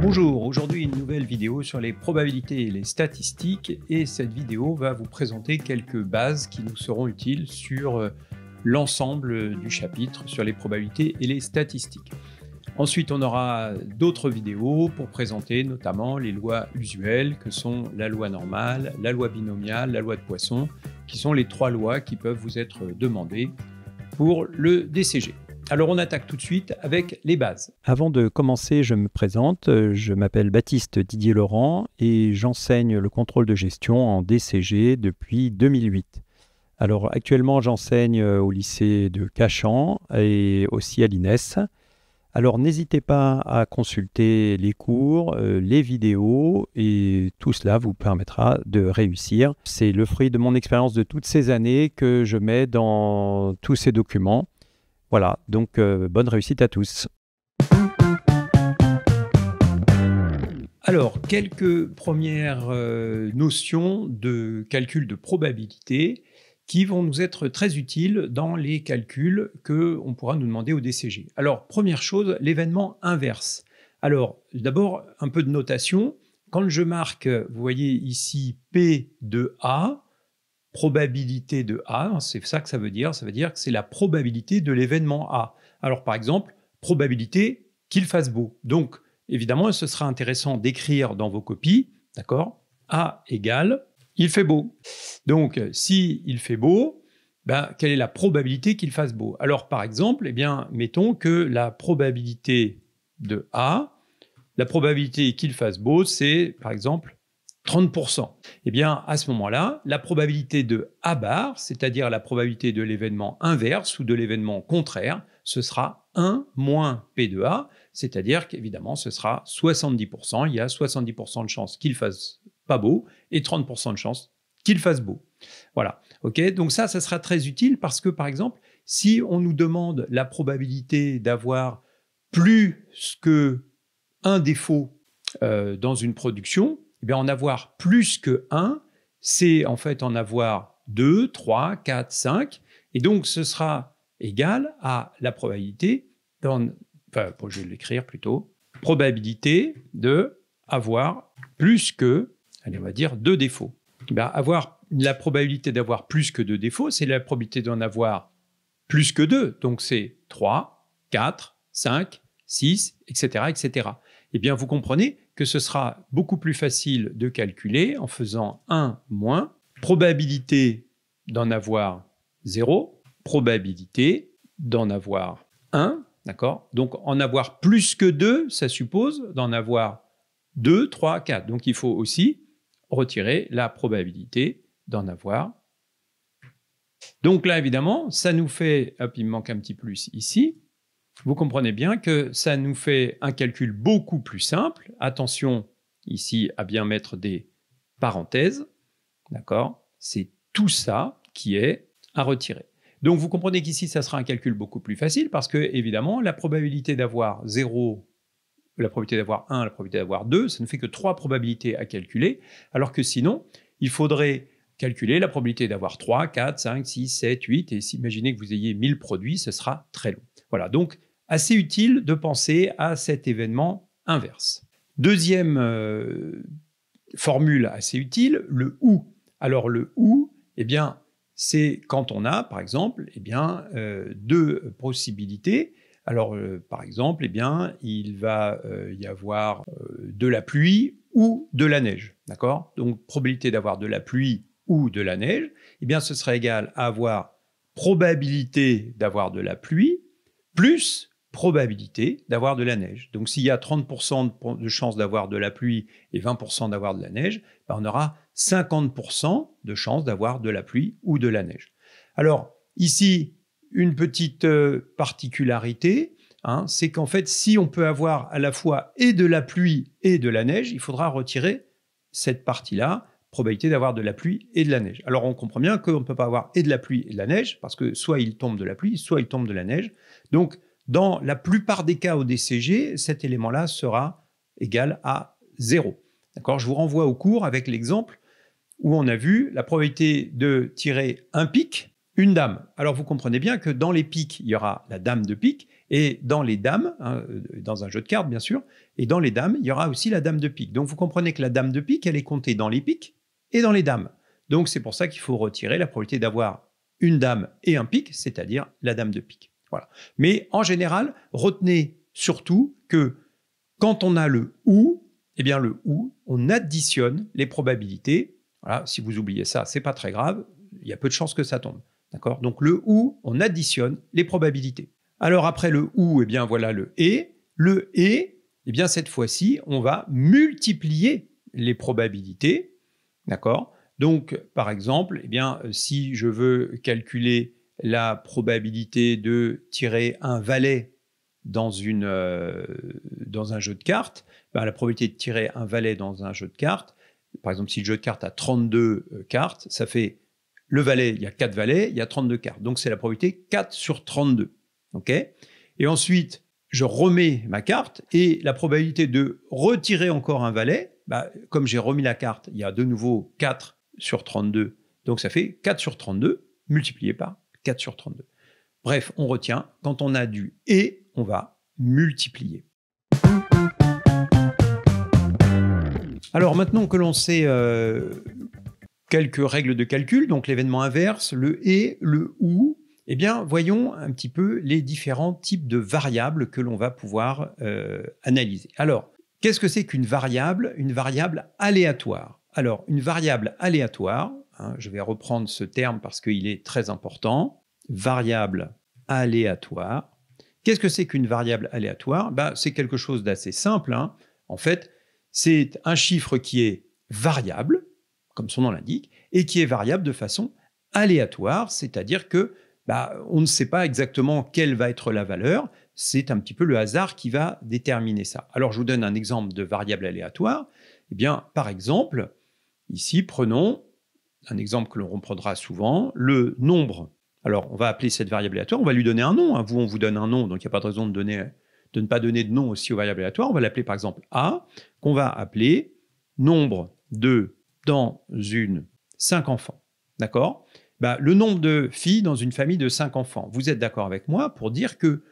Bonjour, aujourd'hui une nouvelle vidéo sur les probabilités et les statistiques, et cette vidéo va vous présenter quelques bases qui nous seront utiles sur l'ensemble du chapitre sur les probabilités et les statistiques. Ensuite, on aura d'autres vidéos pour présenter notamment les lois usuelles que sont la loi normale, la loi binomiale, la loi de Poisson, qui sont les 3 lois qui peuvent vous être demandées pour le DCG. Alors on attaque tout de suite avec les bases. Avant de commencer, je me présente. Je m'appelle Baptiste Didier Laurent et j'enseigne le contrôle de gestion en DCG depuis 2008. Alors actuellement, j'enseigne au lycée de Cachan et aussi à l'INES. Alors n'hésitez pas à consulter les cours, les vidéos, et tout cela vous permettra de réussir. C'est le fruit de mon expérience de toutes ces années que je mets dans tous ces documents. Voilà, donc bonne réussite à tous. Alors, quelques premières notions de calcul de probabilité qui vont nous être très utiles dans les calculs qu'on pourra nous demander au DCG. Alors, première chose, l'événement inverse. Alors, d'abord, un peu de notation. Quand je marque, vous voyez ici P de A, probabilité de A, c'est ça que ça veut dire que c'est la probabilité de l'événement A. Alors par exemple, probabilité qu'il fasse beau. Donc évidemment, ce sera intéressant d'écrire dans vos copies, d'accord, A égale il fait beau. Donc si il fait beau, quelle est la probabilité qu'il fasse beau? Alors par exemple, mettons que la probabilité de A, la probabilité qu'il fasse beau, c'est par exemple 30%. À ce moment-là, la probabilité de A bar, c'est-à-dire la probabilité de l'événement inverse ou de l'événement contraire, ce sera 1 moins P de A, c'est-à-dire qu'évidemment, ce sera 70%. Il y a 70% de chances qu'il fasse pas beau et 30% de chances qu'il fasse beau. Voilà. OK, donc ça sera très utile parce que, par exemple, si on nous demande la probabilité d'avoir plus qu'un défaut dans une production, en avoir plus que 1, c'est en fait en avoir 2, 3, 4, 5. Et donc, ce sera égal à la probabilité, je vais l'écrire plutôt, probabilité de avoir plus que, allez, on va dire 2 défauts. La probabilité d'avoir plus que 2 défauts, c'est la probabilité d'en avoir plus que 2. Donc, c'est 3, 4, 5, 6, etc., etc. Vous comprenez que ce sera beaucoup plus facile de calculer en faisant 1 moins probabilité d'en avoir 0, probabilité d'en avoir 1, d'accord? Donc, en avoir plus que 2, ça suppose d'en avoir 2, 3, 4. Donc, il faut aussi retirer la probabilité d'en avoir. Donc là, évidemment, ça nous fait, hop, il me manque un petit plus ici. Vous comprenez bien que ça nous fait un calcul beaucoup plus simple. Attention ici à bien mettre des parenthèses. D'accord? C'est tout ça qui est à retirer. Donc vous comprenez qu'ici, ça sera un calcul beaucoup plus facile parce que, évidemment, la probabilité d'avoir 0, la probabilité d'avoir 1, la probabilité d'avoir 2, ça ne fait que 3 probabilités à calculer, alors que sinon, il faudrait calculer la probabilité d'avoir 3, 4, 5, 6, 7, 8, et imaginez que vous ayez 1000 produits, ce sera très long. Voilà, donc assez utile de penser à cet événement inverse. Deuxième formule assez utile, le OU. Alors le OU, c'est quand on a, par exemple, 2 possibilités. Alors, par exemple, il va y avoir de la pluie ou de la neige, d'accord? Donc, probabilité d'avoir de la pluie ou de la neige, ce serait égal à avoir probabilité d'avoir de la pluie plus probabilité d'avoir de la neige. Donc, s'il y a 30% de chances d'avoir de la pluie et 20% d'avoir de la neige, on aura 50% de chances d'avoir de la pluie ou de la neige. Alors, ici, une petite particularité, c'est qu'en fait, si on peut avoir à la fois et de la pluie et de la neige, il faudra retirer cette partie-là, probabilité d'avoir de la pluie et de la neige. Alors, on comprend bien qu'on ne peut pas avoir et de la pluie et de la neige, parce que soit il tombe de la pluie, soit il tombe de la neige. Donc, dans la plupart des cas au DCG, cet élément-là sera égal à 0. D'accord ? Je vous renvoie au cours avec l'exemple où on a vu la probabilité de tirer un pic, une dame. Alors, vous comprenez bien que dans les pics, il y aura la dame de pique, Et dans les dames, hein, dans un jeu de cartes bien sûr, et dans les dames, il y aura aussi la dame de pique. Donc vous comprenez que la dame de pique, elle est comptée dans les piques et dans les dames. Donc c'est pour ça qu'il faut retirer la probabilité d'avoir une dame et un pique, c'est-à-dire la dame de pique. Voilà. Mais en général, retenez surtout que quand on a le ou, eh bien le ou, on additionne les probabilités. Voilà, si vous oubliez ça, c'est pas très grave, il y a peu de chances que ça tombe. D'accord ? Donc le ou, on additionne les probabilités. Alors après le ou, eh bien voilà le et. Le et, eh bien cette fois-ci, on va multiplier les probabilités. D'accord ? Donc par exemple, eh bien si je veux calculer la probabilité de tirer un valet dans un jeu de cartes, la probabilité de tirer un valet dans un jeu de cartes, par exemple, si le jeu de cartes a 32 cartes, ça fait le valet, il y a 4 valets, il y a 32 cartes. Donc, c'est la probabilité 4 sur 32. Okay ? Et ensuite, je remets ma carte et la probabilité de retirer encore un valet, comme j'ai remis la carte, il y a de nouveau 4 sur 32. Donc, ça fait 4 sur 32 multiplié par 4 sur 32. Bref, on retient, quand on a du « et », on va multiplier. Alors maintenant que l'on sait quelques règles de calcul, donc l'événement inverse, le « et », le « ou », eh bien, voyons un petit peu les différents types de variables que l'on va pouvoir analyser. Alors, qu'est-ce que c'est qu'une variable ? Une variable aléatoire. Alors, une variable aléatoire, je vais reprendre ce terme parce qu'il est très important, variable aléatoire. Qu'est-ce que c'est qu'une variable aléatoire ? C'est quelque chose d'assez simple. En fait, c'est un chiffre qui est variable, comme son nom l'indique, et qui est variable de façon aléatoire, c'est-à-dire que on ne sait pas exactement quelle va être la valeur, c'est un petit peu le hasard qui va déterminer ça. Alors, je vous donne un exemple de variable aléatoire. Eh bien, par exemple, ici, prenons un exemple que l'on reprendra souvent, le nombre. Alors, on va appeler cette variable aléatoire, on va lui donner un nom. Vous, on vous donne un nom, donc il n'y a pas de raison de ne pas donner de nom aussi aux variables aléatoires. On va l'appeler par exemple A, qu'on va appeler nombre de dans une 5 enfants. D'accord ? Le nombre de filles dans une famille de 5 enfants. Vous êtes d'accord avec moi pour dire que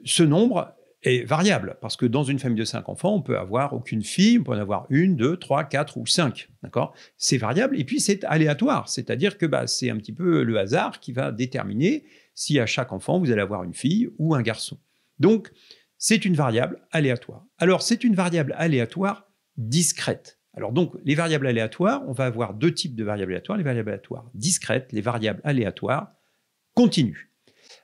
ce nombre est variable, parce que dans une famille de 5 enfants, on peut avoir aucune fille, on peut en avoir 1, 2, 3, 4 ou 5. D'accord ? C'est variable, et puis c'est aléatoire, c'est-à-dire que c'est un petit peu le hasard qui va déterminer si à chaque enfant, vous allez avoir une fille ou un garçon. Donc, c'est une variable aléatoire. Alors, c'est une variable aléatoire discrète. Alors donc, les variables aléatoires, on va avoir deux types de variables aléatoires, les variables aléatoires discrètes, les variables aléatoires continues.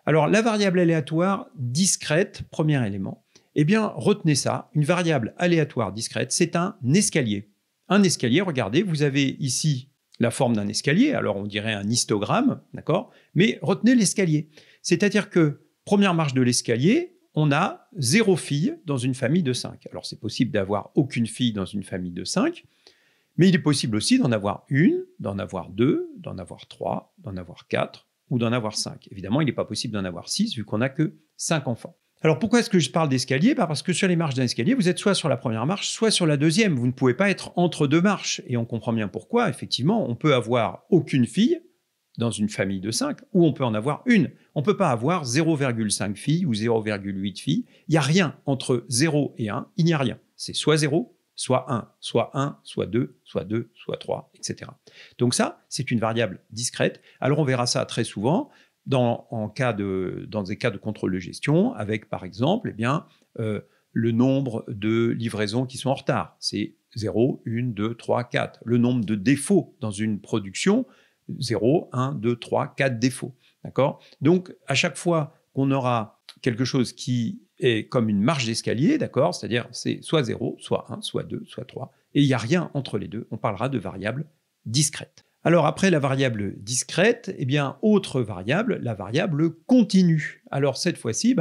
Alors, la variable aléatoire discrète, premier élément, eh bien, retenez ça, une variable aléatoire discrète, c'est un escalier. Un escalier, regardez, vous avez ici la forme d'un escalier, alors on dirait un histogramme, d'accord ? Mais retenez l'escalier. C'est-à-dire que, première marche de l'escalier, on a 0 filles dans une famille de 5. Alors, c'est possible d'avoir aucune fille dans une famille de 5, mais il est possible aussi d'en avoir une, d'en avoir 2, d'en avoir 3, d'en avoir 4 ou d'en avoir 5. Évidemment, il n'est pas possible d'en avoir 6 vu qu'on n'a que 5 enfants. Alors, pourquoi est-ce que je parle d'escalier ? Parce que sur les marches d'un escalier, vous êtes soit sur la première marche, soit sur la deuxième. Vous ne pouvez pas être entre deux marches. Et on comprend bien pourquoi. Effectivement, on peut avoir aucune fille dans une famille de 5, ou on peut en avoir une. On ne peut pas avoir 0,5 filles ou 0,8 filles. Il n'y a rien entre 0 et 1. Il n'y a rien. C'est soit 0, soit 1, soit 1, soit 2, soit 2, soit 3, etc. Donc ça, c'est une variable discrète. Alors on verra ça très souvent dans des cas de contrôle de gestion avec, par exemple, le nombre de livraisons qui sont en retard. C'est 0, 1, 2, 3, 4. Le nombre de défauts dans une production, 0, 1, 2, 3, 4 défauts. D'accord ? Donc, à chaque fois qu'on aura quelque chose qui est comme une marche d'escalier, d'accord ? C'est-à-dire, c'est soit 0, soit 1, soit 2, soit 3, et il n'y a rien entre les deux. On parlera de variable discrète. Alors, après la variable discrète, autre variable, la variable continue. Alors, cette fois-ci,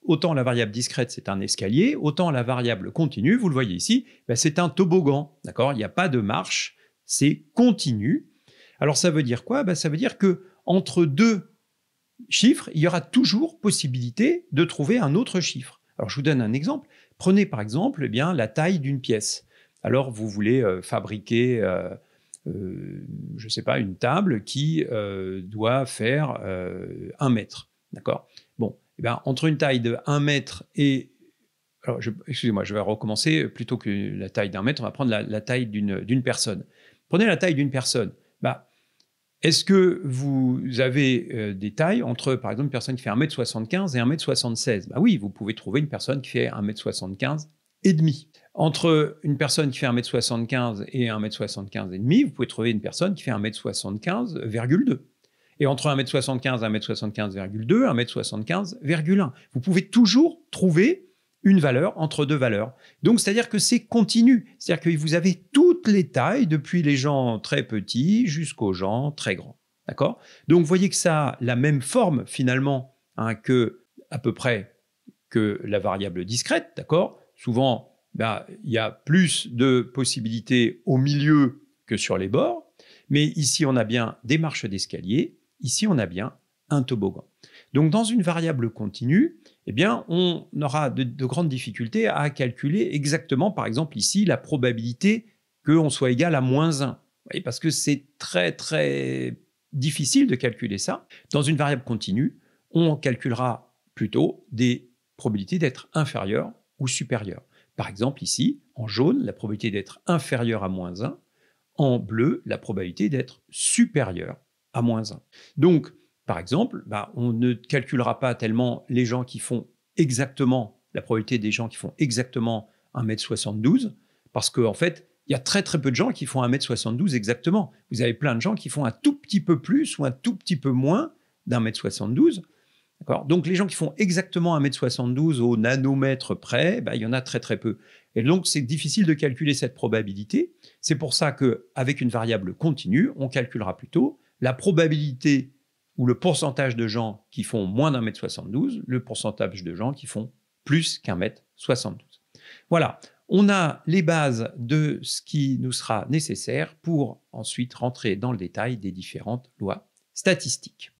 autant la variable discrète, c'est un escalier, autant la variable continue, vous le voyez ici, c'est un toboggan. D'accord ? Il n'y a pas de marche, c'est continu. Alors, ça veut dire quoi ? Ça veut dire qu'entre deux chiffres, il y aura toujours possibilité de trouver un autre chiffre. Alors, je vous donne un exemple. Prenez par exemple la taille d'une pièce. Alors, vous voulez fabriquer, je ne sais pas, une table qui doit faire 1 mètre. D'accord ? Bon, Eh bien, entre une taille de 1 mètre et... Alors, excusez-moi, je vais recommencer. Plutôt que la taille d'1 mètre, on va prendre la taille d'une personne. Prenez la taille d'une personne. Bah, est-ce que vous avez des tailles entre, par exemple, une personne qui fait 1m75 et 1m76? Bah oui, vous pouvez trouver une personne qui fait 1m75 et demi. Entre une personne qui fait 1m75 et 1m75 et demi, vous pouvez trouver une personne qui fait 1m75,2. Et entre 1m75 et 1m75,2, 1m75,1. Vous pouvez toujours trouver une valeur entre deux valeurs. Donc, c'est-à-dire que c'est continu. C'est-à-dire que vous avez toutes les tailles, depuis les gens très petits jusqu'aux gens très grands. D'accord? Donc, vous voyez que ça a la même forme, finalement, hein, à peu près que la variable discrète. D'accord? Souvent, il y a plus de possibilités au milieu que sur les bords. Mais ici, on a bien des marches d'escalier. Ici, on a bien un toboggan. Donc, dans une variable continue, eh bien, on aura de grandes difficultés à calculer exactement, par exemple ici, la probabilité qu'on soit égal à -1. Vous voyez, parce que c'est très, très difficile de calculer ça. Dans une variable continue, on calculera plutôt des probabilités d'être inférieure ou supérieure. Par exemple, ici, en jaune, la probabilité d'être inférieure à -1. En bleu, la probabilité d'être supérieure à -1. Donc, par exemple, on ne calculera pas tellement les gens qui font exactement, la probabilité des gens qui font exactement 1m72, parce qu'en fait, il y a très très peu de gens qui font 1m72 exactement. Vous avez plein de gens qui font un tout petit peu plus ou un tout petit peu moins d'1m72. Donc, les gens qui font exactement 1m72 au nanomètre près, il y en a très très peu. Et donc, c'est difficile de calculer cette probabilité. C'est pour ça qu'avec une variable continue, on calculera plutôt la probabilité ou le pourcentage de gens qui font moins d'1m72, le pourcentage de gens qui font plus qu'1m72. Voilà, on a les bases de ce qui nous sera nécessaire pour ensuite rentrer dans le détail des différentes lois statistiques.